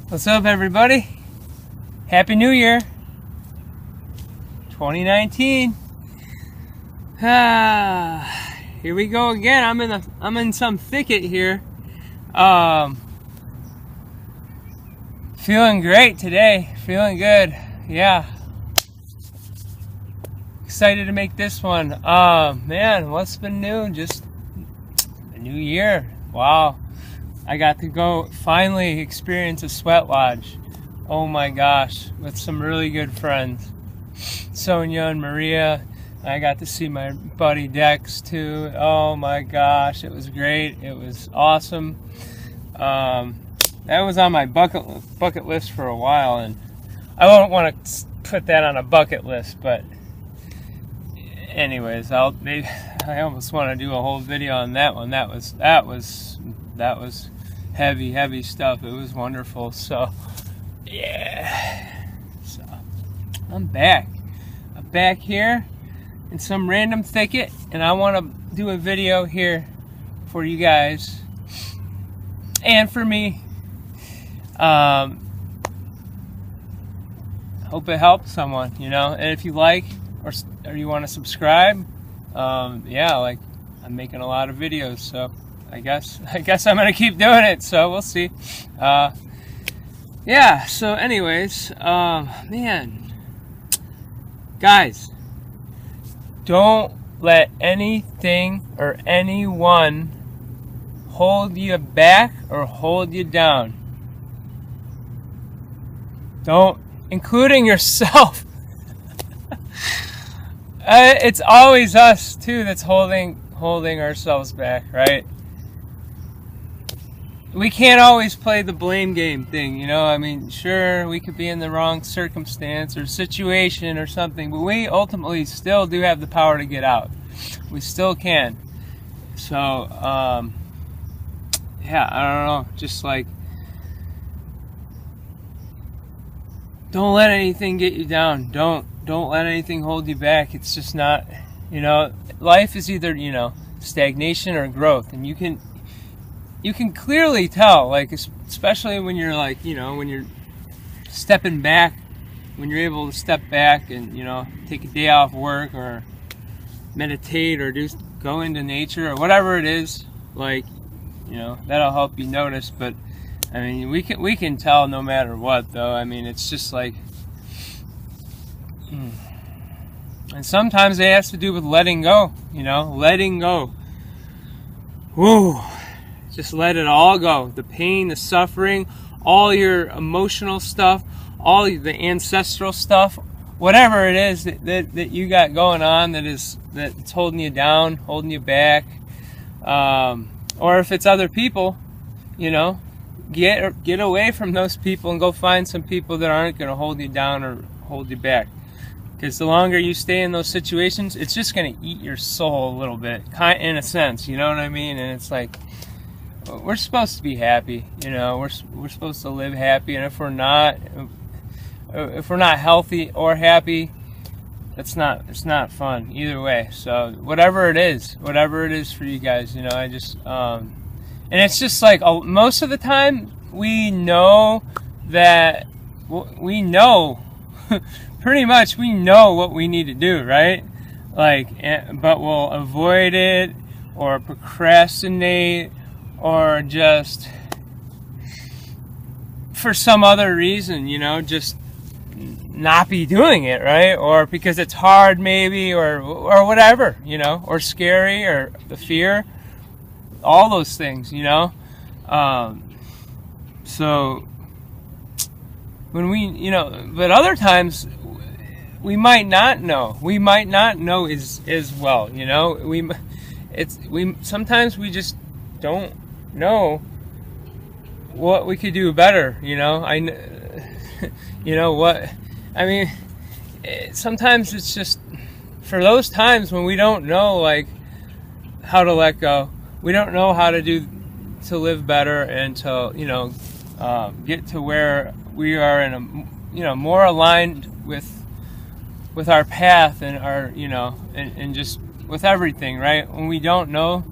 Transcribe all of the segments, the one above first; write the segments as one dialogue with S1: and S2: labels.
S1: What's up, everybody? Happy New Year, 2019. Here we go again. I'm in some thicket here. Feeling great today. Feeling good. Yeah. Excited to make this one. Man, what's been new? Just a new year. Wow. I got to go finally experience a sweat lodge. Oh my gosh, with some really good friends, Sonia and Maria. I got to see my buddy Dex too. Oh my gosh, it was great. It was awesome. That was on my bucket list for a while, and I don't want to put that on a bucket list, but anyways, I almost want to do a whole video on that one. That was heavy stuff. It was wonderful. So yeah, so I'm back here in some random thicket, and I want to do a video here for you guys and for me. Hope it helps someone, and if you like or you want to subscribe, yeah, like, I'm making a lot of videos, so I guess I'm gonna keep doing it, so we'll see. Yeah, so anyways, man, guys, don't let anything or anyone hold you back or hold you down. Don't, including yourself. It's always us too that's holding ourselves back, right? We can't always play the blame game thing, I mean, sure, we could be in the wrong circumstance or situation or something, but we ultimately still do have the power to get out. We still can. So, yeah, I don't know, just like, don't let anything get you down. Don't let anything hold you back. It's just not, life is either, stagnation or growth, and you can clearly tell, like, especially when you're like, when you're stepping back, when you're able to step back and, take a day off work or meditate or go into nature or whatever it is, like, that'll help you notice. But I mean, we can tell no matter what, though. I mean, it's just like, and sometimes it has to do with letting go, letting go. Whoa. Just let it all go. The pain, the suffering, all your emotional stuff, all the ancestral stuff, whatever it is that you got going on that's holding you down, holding you back, or if it's other people, get away from those people and go find some people that aren't going to hold you down or hold you back. Because the longer you stay in those situations, it's just going to eat your soul a little bit, in a sense, you know what I mean? And it's like, we're supposed to be happy, we're supposed to live happy, and if we're not healthy or happy, it's not fun either way. So whatever it is for you guys, I just and it's just like, most of the time we know pretty much we know what we need to do, right? Like, but we'll avoid it or procrastinate, or just for some other reason, just not be doing it, right? Or because it's hard maybe, or whatever, or scary, or the fear, all those things, so when we, but other times we might not know as well, sometimes we just don't know what we could do better, sometimes it's just for those times when we don't know, like, how to let go, we don't know how to live better and to, get to where we are in a, more aligned with our path and our, and just with everything, right? When we don't know,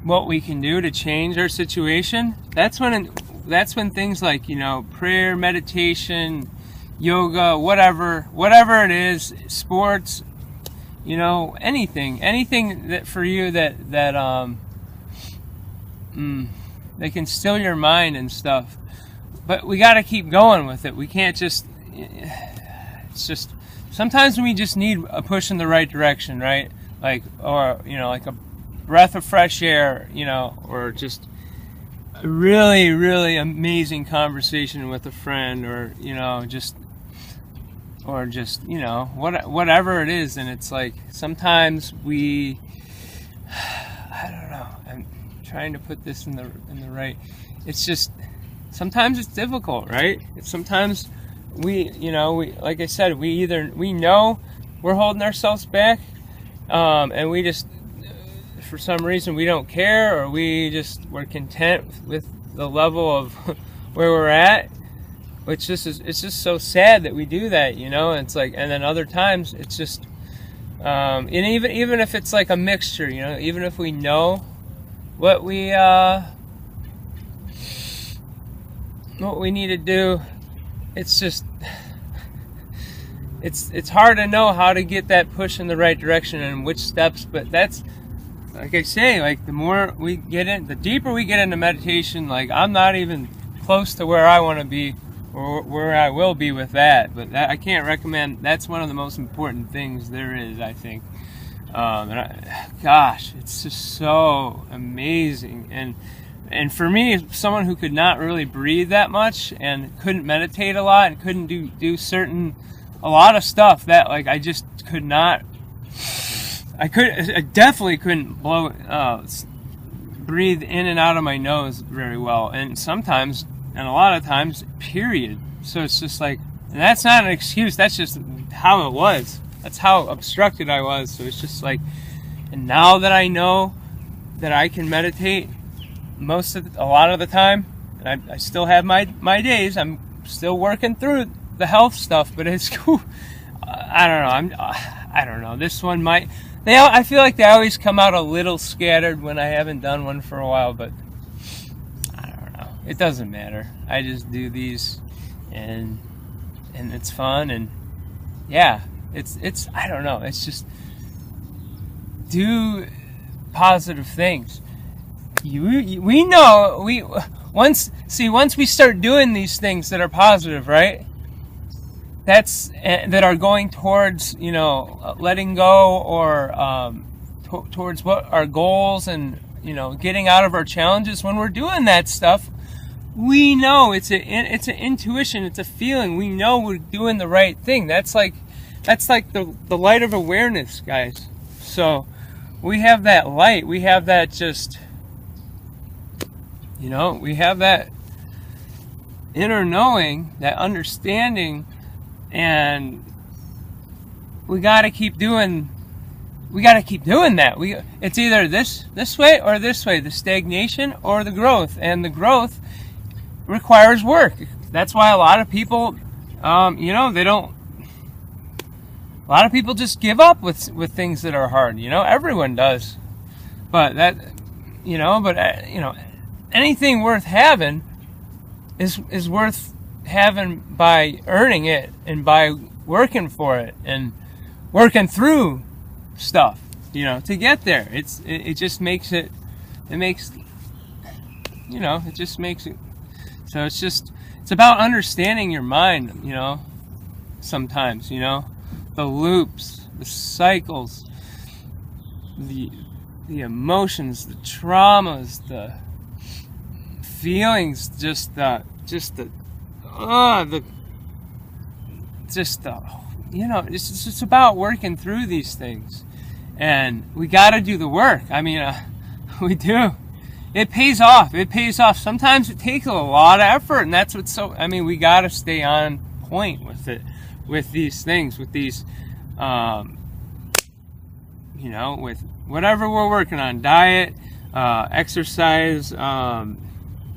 S1: what we can do to change our situation, that's when things like, prayer, meditation, yoga, whatever it is, sports, anything that for you that can still your mind and stuff. But we got to keep going with it. We can't just, it's just, sometimes we just need a push in the right direction, right? Like a breath of fresh air, or just a really, really amazing conversation with a friend, or, whatever it is. And it's like, sometimes I don't know, I'm trying to put this in the right, it's just, sometimes it's difficult, right? Sometimes we like I said, we know we're holding ourselves back, and we just, for some reason, we don't care, or we're content with the level of where we're at, which it's just so sad that we do that, It's like, and then other times it's just, and even if it's like a mixture, even if we know what we need to do, it's just, it's hard to know how to get that push in the right direction and which steps. But that's, like I say, like the more we get in, the deeper we get into meditation, like I'm not even close to where I want to be or where I will be with that. But I can't recommend, that's one of the most important things there is, I think. Gosh, it's just so amazing. And for me, someone who could not really breathe that much and couldn't meditate a lot and couldn't do a lot of stuff that, like, I just could not, I definitely couldn't breathe in and out of my nose very well. And sometimes, and a lot of times, period. So it's just like, and that's not an excuse, that's just how it was. That's how obstructed I was. So it's just like, and now that I know that I can meditate a lot of the time, and I still have my days, I'm still working through the health stuff, but it's cool. I don't know. This one I feel like they always come out a little scattered when I haven't done one for a while, but I don't know. It doesn't matter. I just do these, and it's fun, and yeah, it's I don't know. It's just do positive things. We know once we start doing these things that are positive, right? That are going towards, letting go, or towards what our goals, and getting out of our challenges. When we're doing that stuff, we know it's an intuition, it's a feeling. We know we're doing the right thing. That's like the light of awareness, guys. So we have that light. We have that just, we have that inner knowing, that understanding. And we got to keep doing that. It's either this way or this way, the stagnation or the growth. And the growth requires work. That's why a lot of people, a lot of people just give up with things that are hard. Everyone does. But anything worth having is worth having by earning it and by working for it and working through stuff, to get there. It just makes it so it's about understanding your mind, sometimes, the loops, the cycles, the emotions, the traumas, the feelings, it's about working through these things, and we got to do the work. I mean, we do. It pays off. Sometimes it takes a lot of effort, and that's what's so. I mean, we got to stay on point with it, with these things, with these, with whatever we're working on: diet, exercise,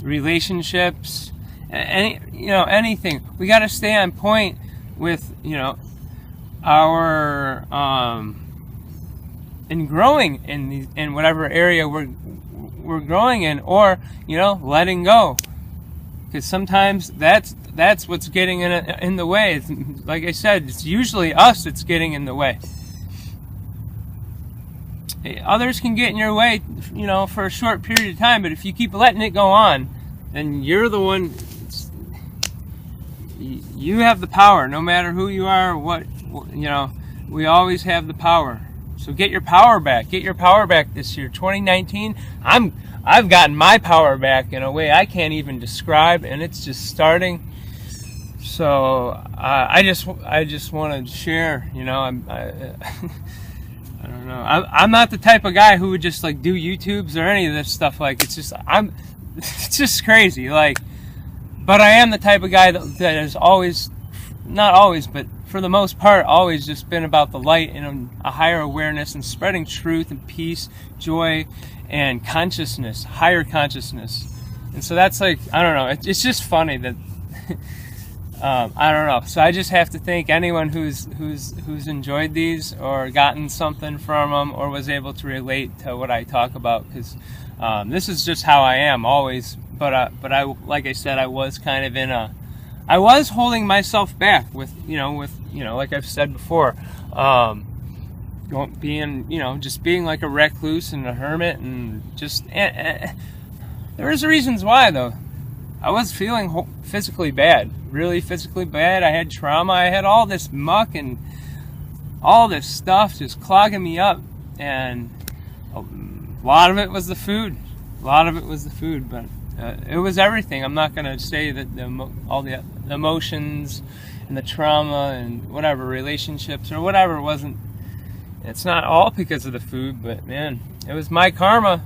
S1: relationships. Anything. We got to stay on point with, our, and growing in whatever area we're we're growing in, or, you know, letting go. Because sometimes that's what's getting in the way. It's, like I said, it's usually us that's getting in the way. Others can get in your way, you know, for a short period of time, but if you keep letting it go on, then you're the one. You have the power, no matter who you are or what, you know. We always have the power. So get your power back. Get your power back this year, 2019. I've gotten my power back in a way I can't even describe, and it's just starting. So I just want to share. You know, I don't know. I'm not the type of guy who would just like do YouTubes or any of this stuff. Like it's just crazy. Like, but I am the type of guy that has always, not always, but for the most part, always just been about the light and a higher awareness and spreading truth and peace, joy, and consciousness, higher consciousness. And so that's like, I don't know, it's just funny that I don't know. So I just have to thank anyone who's enjoyed these or gotten something from them or was able to relate to what I talk about, because this is just how I am always. But I, like I said, I was kind of I was holding myself back with like I've said before, being, you know, just being like a recluse and a hermit, and just there was reasons why though. I was feeling physically bad, really physically bad. I had trauma. I had all this muck and all this stuff just clogging me up, and a lot of it was the food. But it was everything. I'm not going to say that all the emotions and the trauma and whatever, relationships or whatever, wasn't. It's not all because of the food, but man, it was my karma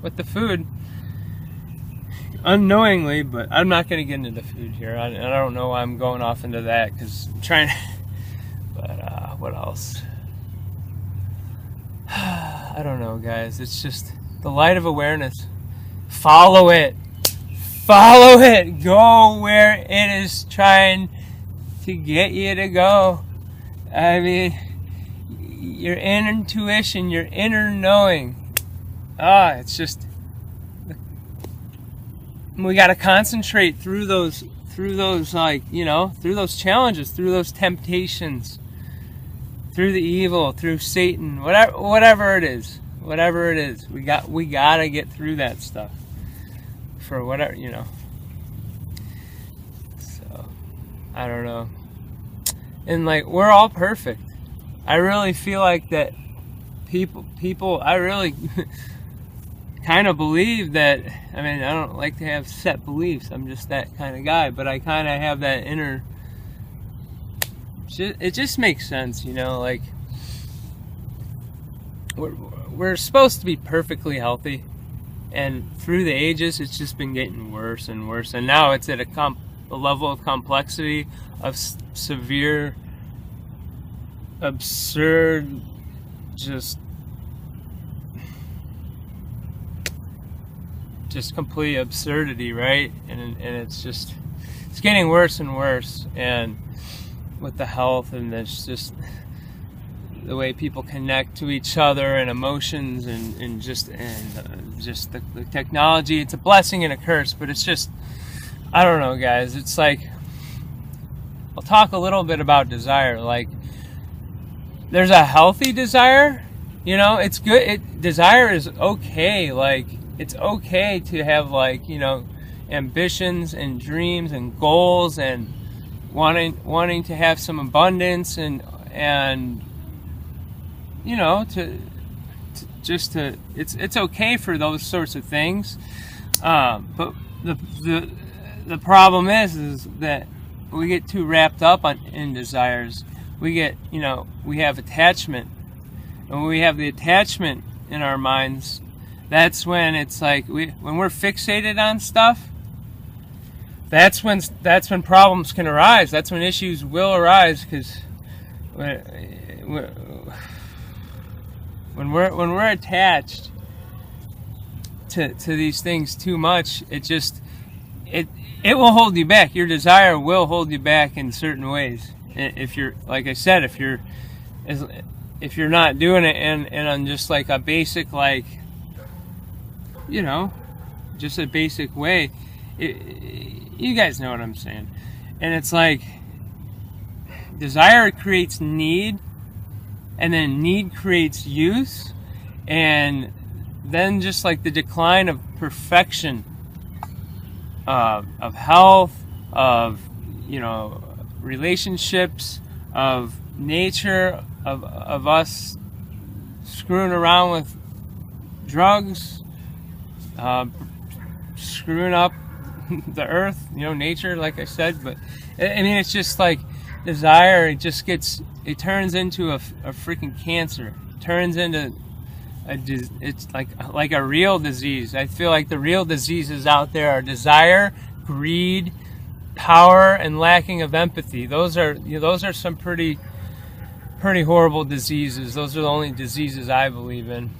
S1: with the food, unknowingly. But I'm not going to get into the food here. I don't know why I'm going off into that, because I'm trying to. But what else? I don't know, guys. It's just the light of awareness. Follow it. Follow it. Go where it is trying to get you to go. I mean, your inner intuition, your inner knowing. It's just, we got to concentrate through those like, you know, through those challenges, through those temptations, through the evil, through Satan, whatever it is. We got to get through that stuff. For whatever, you know. So, I don't know. And like, we're all perfect. I really feel like that people, I really kind of believe that, I mean, I don't like to have set beliefs. I'm just that kind of guy, but I kind of have that inner, it just makes sense, you know, like, we're supposed to be perfectly healthy. And through the ages, it's just been getting worse and worse. And now it's at a level of complexity of severe, absurd, just complete absurdity, right? And it's getting worse and worse. And with the health, and there's just the way people connect to each other, and emotions, and just the technology. It's a blessing and a curse, but it's just, I don't know, guys. It's like, I'll talk a little bit about desire. Like, there's a healthy desire, you know, it's good. Desire is okay. Like, it's okay to have, like, you know, ambitions and dreams and goals, and wanting to have some abundance, and you know, it's okay for those sorts of things, but the problem is that we get too wrapped up in desires. We have attachment, and when we have the attachment in our minds, that's when it's like when we're fixated on stuff. That's when problems can arise. That's when issues will arise, because when we're attached to these things too much, it will hold you back. Your desire will hold you back in certain ways. If you're, like I said, if you're not doing it and on just like a basic, like, you know, just a basic way. You guys know what I'm saying. And it's like, desire creates need, and then need creates use, and then just like the decline of perfection, of health, of, you know, relationships, of nature, of us screwing around with drugs, screwing up the earth, you know, nature, like I said. But I mean, it's just like desire, it turns into a freaking cancer. It turns into it's like a real disease. I feel like the real diseases out there are desire, greed, power, and lacking of empathy. Those are some pretty horrible diseases. Those are the only diseases I believe in.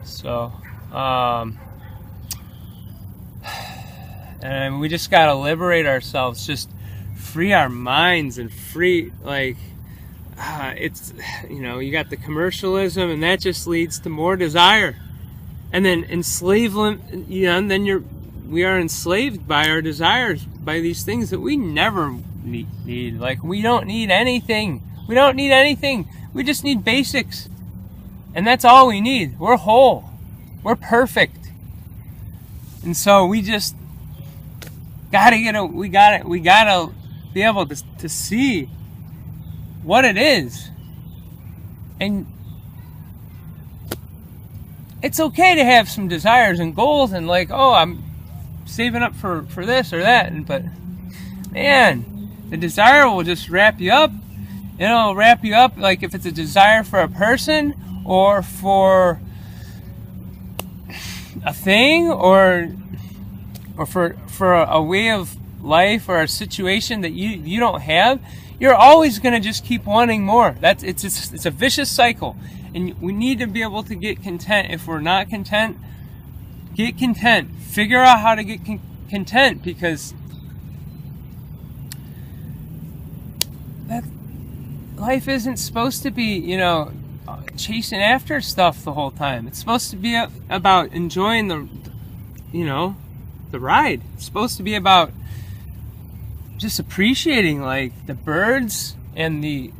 S1: So, and we just gotta liberate ourselves, just free our minds and free, like, it's, you know, you got the commercialism, and that just leads to more desire, and then enslavement, you know, and then we are enslaved by our desires, by these things that we never need. Like, we don't need anything. We don't need anything. We just need basics, and that's all we need. We're whole. We're perfect. And so we just we gotta be able to see what it is. And it's okay to have some desires and goals, and like, oh, I'm saving up for this or that, but man, the desire will just wrap you up. It'll wrap you up, like if it's a desire for a person or for a thing or for a way of life or a situation that you don't have, you're always going to just keep wanting more. It's a vicious cycle, and we need to be able to get content. If we're not content, get content. Figure out how to get content, because life isn't supposed to be, you know, chasing after stuff the whole time. It's supposed to be about enjoying the ride. It's supposed to be about just appreciating, like, the birds and the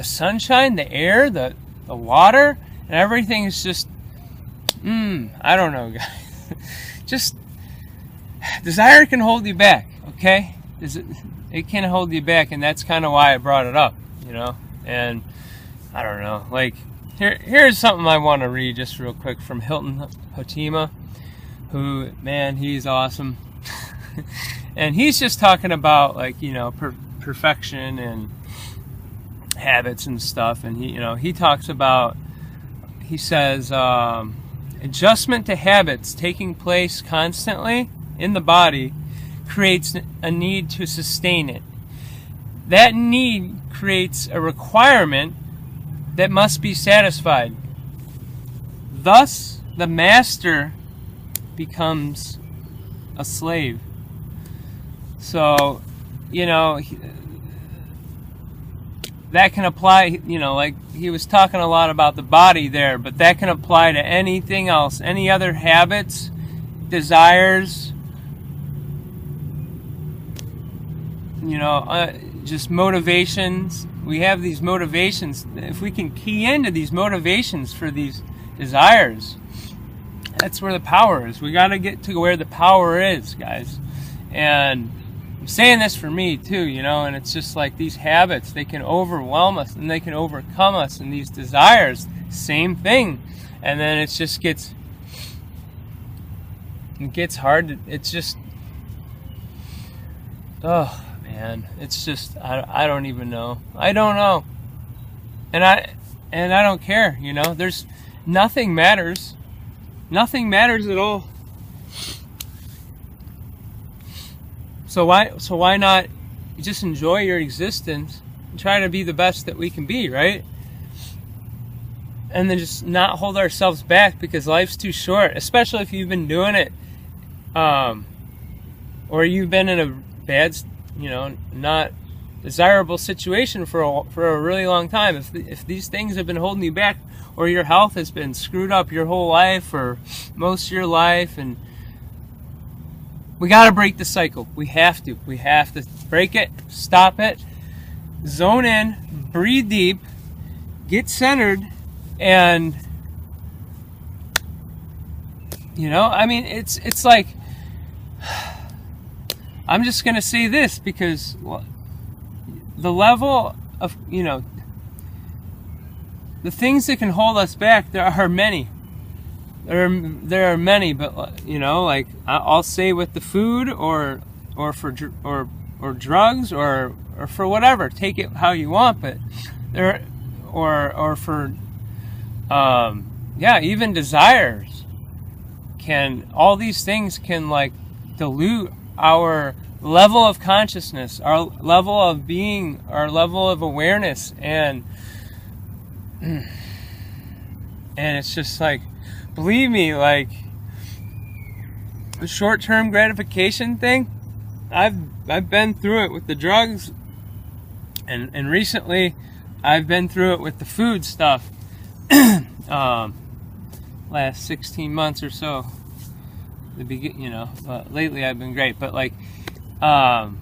S1: sunshine, the air, the water, and everything is just, I don't know, guys. Just, desire can hold you back, okay? It can hold you back, and that's kind of why I brought it up, you know? And I don't know, like, here's something I want to read just real quick from Hilton Hotima, who, man, he's awesome. And he's just talking about, like, you know, perfection and habits and stuff. And he talks about, he says, adjustment to habits taking place constantly in the body creates a need to sustain it. That need creates a requirement that must be satisfied. Thus, the master becomes a slave. So, you know, that can apply, you know, like he was talking a lot about the body there, but that can apply to anything else, any other habits, desires, you know, just motivations. We have these motivations. If we can key into these motivations for these desires, that's where the power is. We got to get to where the power is, guys. And I'm saying this for me too, you know, and it's just like these habits, they can overwhelm us and they can overcome us, and these desires, same thing. And then it just gets hard. It's just, oh man, it's just, I don't even know. I don't know. And I don't care, you know. There's nothing matters. Nothing matters at all. So why not just enjoy your existence and try to be the best that we can be, right? And then just not hold ourselves back, because life's too short, especially if you've been doing it, or you've been in a bad, you know, not desirable situation for a really long time. If these things have been holding you back, or your health has been screwed up your whole life or most of your life, and we got to break the cycle. We have to break it, stop it, zone in, breathe deep, get centered, and I mean, it's like, I'm just going to say this because the level of, the things that can hold us back, there are many. There are many, but like I'll say with the food or for drugs or for whatever, take it how you want, but there or for even desires, all these things can like dilute our level of consciousness, our level of being, our level of awareness, and it's just like, believe me, like the short-term gratification thing, I've been through it with the drugs, and recently I've been through it with the food stuff. Last 16 months or so, but lately I've been great. But like the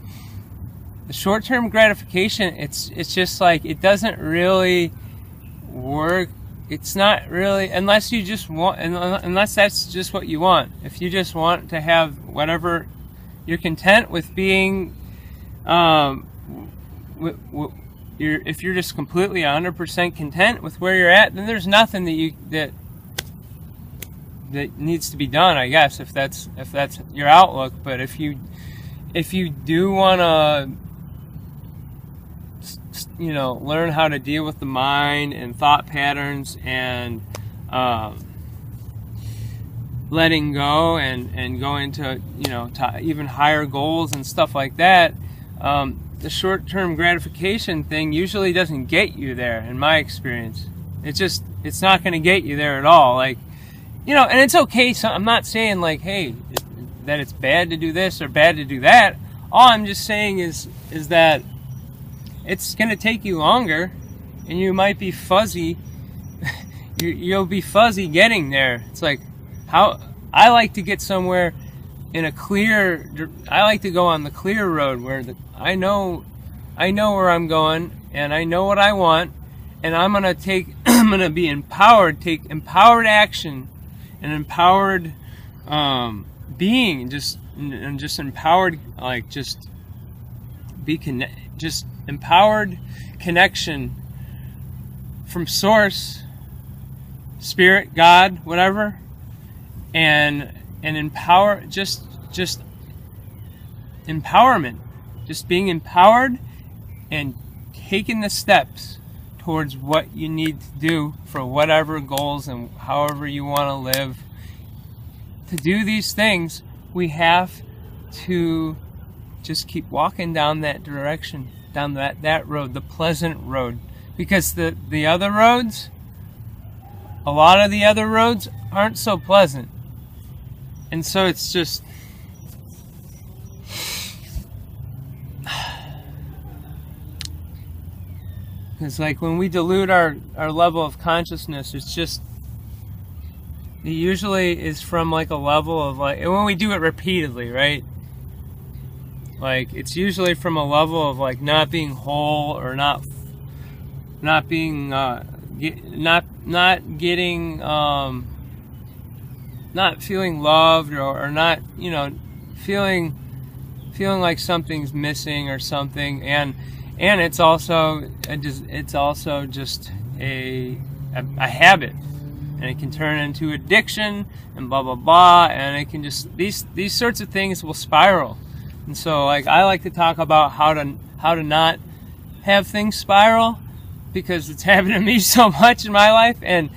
S1: short-term gratification, it's just like, it doesn't really work. It's not really, unless you just want, unless that's just what you want. If you just want to have whatever, you're content with being, if you're just completely 100% content with where you're at, then there's nothing that needs to be done, I guess, if that's your outlook. But if you do want to, learn how to deal with the mind and thought patterns and letting go and go into to even higher goals and stuff like that, the short-term gratification thing usually doesn't get you there, in my experience. It's not going to get you there at all. Like, and it's okay. So I'm not saying like, hey, that it's bad to do this or bad to do that. All I'm just saying is that it's going to take you longer, and you might be fuzzy. You'll be fuzzy getting there. It's like, how I like to get somewhere in a clear. I like to go on the clear road where I know where I'm going, and I know what I want, and I'm gonna be empowered. Take empowered action, and empowered being, and just empowered, like just empowered connection from source, spirit, God, whatever, and empower, just empowerment, just being empowered and taking the steps towards what you need to do for whatever goals and however you want to live. To do these things, we have to just keep walking down that direction, down that road, the pleasant road. Because the other roads, a lot of the other roads aren't so pleasant. And so it's just, it's like when we dilute our level of consciousness, it usually is from like a level of like, and when we do it repeatedly, right? Like it's usually from a level of like not being whole, or not being not getting not feeling loved, or not feeling like something's missing or something, and it's also just a habit, and it can turn into addiction and blah blah blah, and it can just these sorts of things will spiral. And so like I like to talk about how to not have things spiral, because it's happened to me so much in my life, and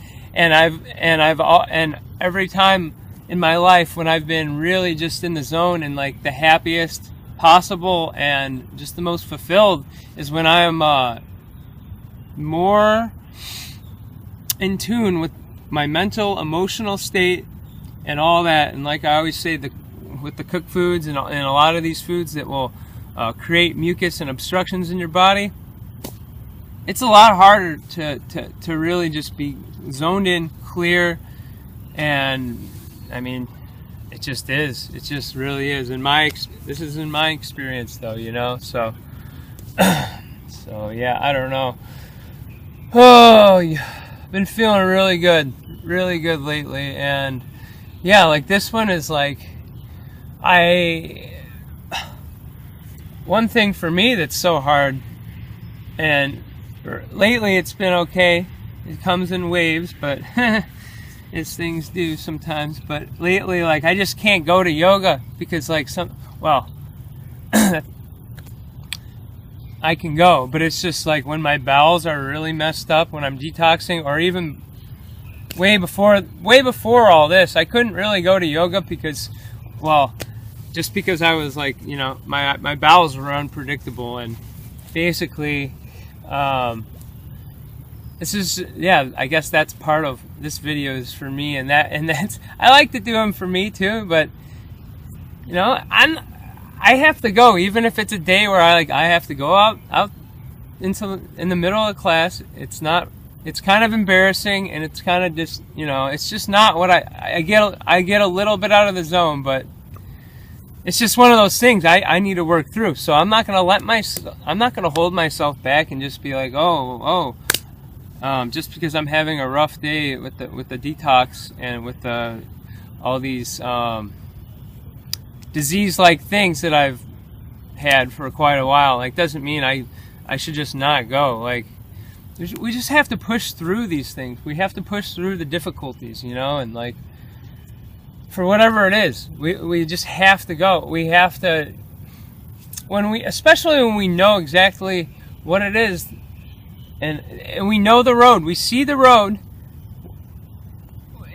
S1: every time in my life when I've been really just in the zone and like the happiest possible and just the most fulfilled is when I am more in tune with my mental, emotional state and all that. And like I always say, with the cooked foods and a lot of these foods that will create mucus and obstructions in your body, it's a lot harder to really just be zoned in, clear, and I mean, it just is. It just really is. This is in my experience, though, you know. So, so yeah, I don't know. Oh, yeah. Been feeling really good lately, and yeah, like this one is like, one thing for me that's so hard, and lately it's been okay. It comes in waves, but as things do sometimes. But lately, like, I just can't go to yoga because, like, I can go, but it's just like when my bowels are really messed up, when I'm detoxing, or even way before all this, I couldn't really go to yoga because, well, just because I was like, you know, my bowels were unpredictable, and basically, this is, yeah, I guess that's part of this video is for me, and that's, I like to do them for me too, but, you know, I have to go, even if it's a day where I have to go out in the middle of class. It's kind of embarrassing, and it's kind of just, you know, it's just not what I get a little bit out of the zone, but it's just one of those things I need to work through. So I'm not gonna hold myself back and just be like, just because I'm having a rough day with the detox and with all these disease-like things that I've had for quite a while, like, doesn't mean I should just not go. Like, we just have to push through these things. We have to push through the difficulties, you know, and like, for whatever it is, we just have to go. We have to, especially when we know exactly what it is, and we know the road, we see the road,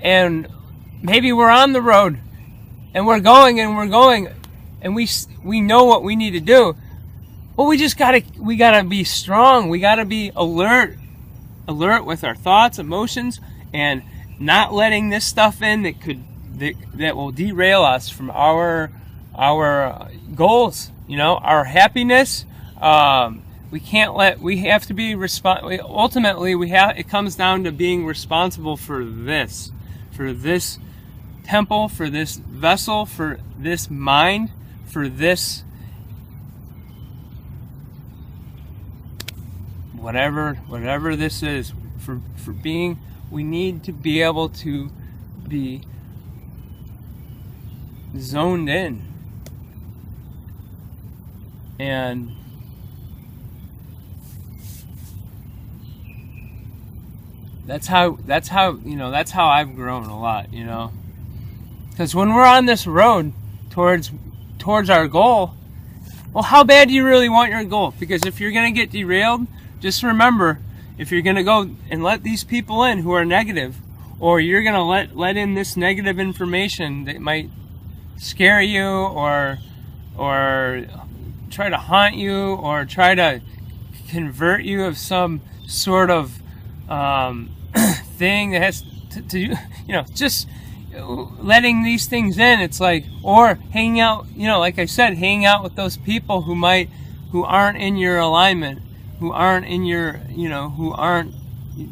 S1: and maybe we're on the road, and we're going, and we know what we need to do. But we gotta be strong. We gotta be alert with our thoughts, emotions, and not letting this stuff in that will derail us from our goals. You know, our happiness. We have to be ultimately, it comes down to being responsible for this temple, for this vessel, for this mind, for this whatever this is, for being, we need to be able to be zoned in, and that's how you know, that's how I've grown a lot, you know. Because when we're on this road towards our goal, well, how bad do you really want your goal? Because if you're going to get derailed, just remember, if you're going to go and let these people in who are negative, or you're going to let in this negative information that might scare you, or try to haunt you, or try to convert you of some sort of thing that has to you know, just letting these things in, it's like, or hanging out, you know, like I said, hanging out with those people who aren't in your alignment, who aren't in your, you know, who aren't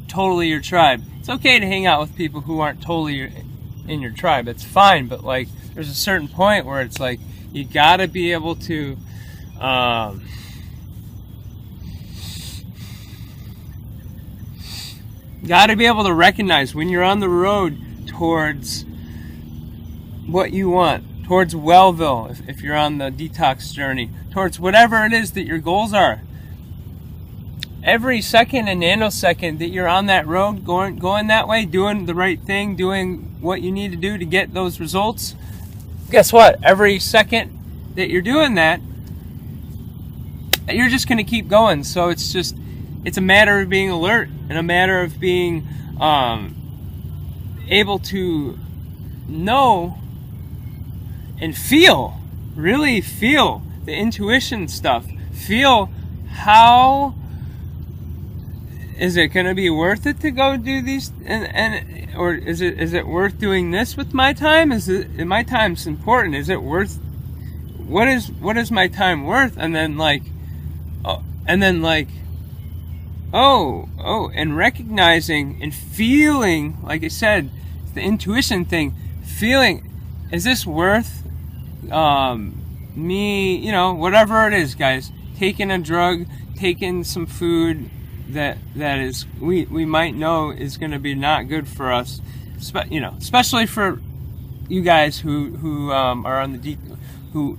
S1: totally your tribe. It's okay to hang out with people who aren't totally in your tribe. It's fine, but like, there's a certain point where it's like, you gotta be able to recognize when you're on the road towards what you want, towards Wellville, if you're on the detox journey, towards whatever it is that your goals are. Every second and nanosecond that you're on that road, going that way, doing the right thing, doing what you need to do to get those results, guess what? Every second that you're doing that, you're just going to keep going. So it's a matter of being alert, and a matter of being able to know and really feel the intuition stuff. Feel how is it going to be worth it to go do these, or is it worth doing this with my time? My time's important? Is it worth, what is my time worth? And then like and recognizing and feeling, like I said, the intuition thing, feeling, is this worth me, you know, whatever it is, guys, taking a drug, taking some food that is, we might know is going to be not good for us, you know, especially for you guys who are on the who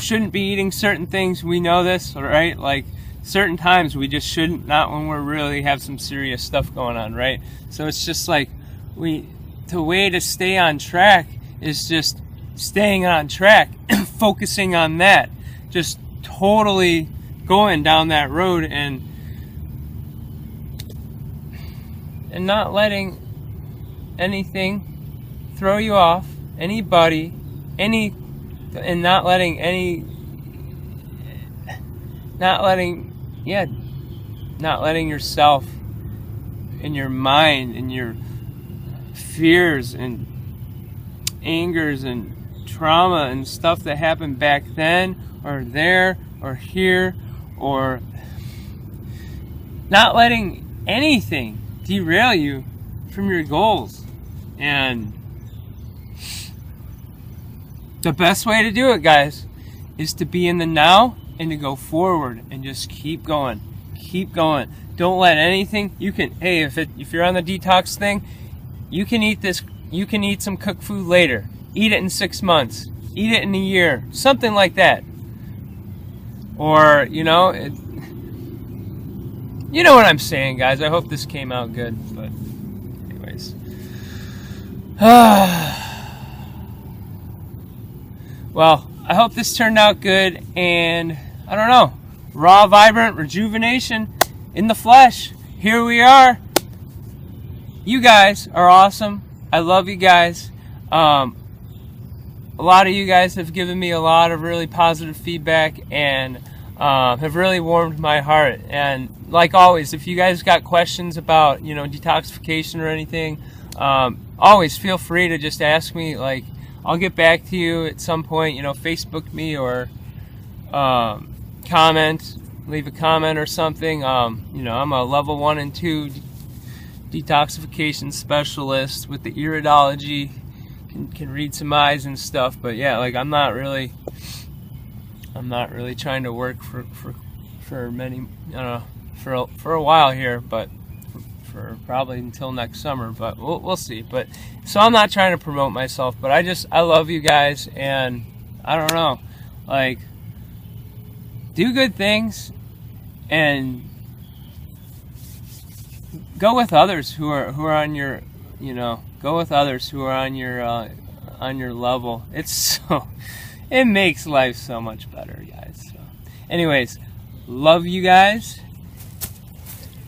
S1: shouldn't be eating certain things. We know this, all right? Like, certain times we just shouldn't, not when we're really have some serious stuff going on, right? So it's just like, the way to stay on track is just staying on track, focusing on that, just totally going down that road, and not letting anything throw you off, anybody, and not letting yourself and your mind and your fears and angers and trauma and stuff that happened back then or there or here, or not letting anything derail you from your goals. And the best way to do it, guys, is to be in the now and to go forward and just keep going. Keep going. Don't let anything, you can, hey, if you're on the detox thing, you can eat this, you can eat some cooked food later. Eat it in 6 months. Eat it in a year. Something like that. Or, you know, you know what I'm saying, guys. I hope this came out good. But anyways. Well, I hope this turned out good, and I don't know, raw, vibrant rejuvenation in the flesh. Here we are. You guys are awesome. I love you guys. A lot of you guys have given me a lot of really positive feedback, and have really warmed my heart. And like always, if you guys got questions about, you know, detoxification or anything, always feel free to just ask me. Like, I'll get back to you at some point, you know, Facebook me or leave a comment or something. You know, I'm a level 1 and 2 detoxification specialist with the Iridology. Can read some eyes and stuff, but yeah, like I'm not really trying to work for many, I don't know, for a while here, but for probably until next summer, but we'll see. But so I'm not trying to promote myself, but I love you guys, and I don't know, like, do good things and go with others who are on your, you know, go with others who are on your level. It makes life so much better, guys. So anyways, love you guys.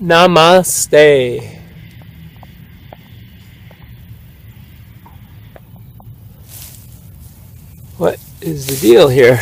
S1: Namaste. What is the deal here?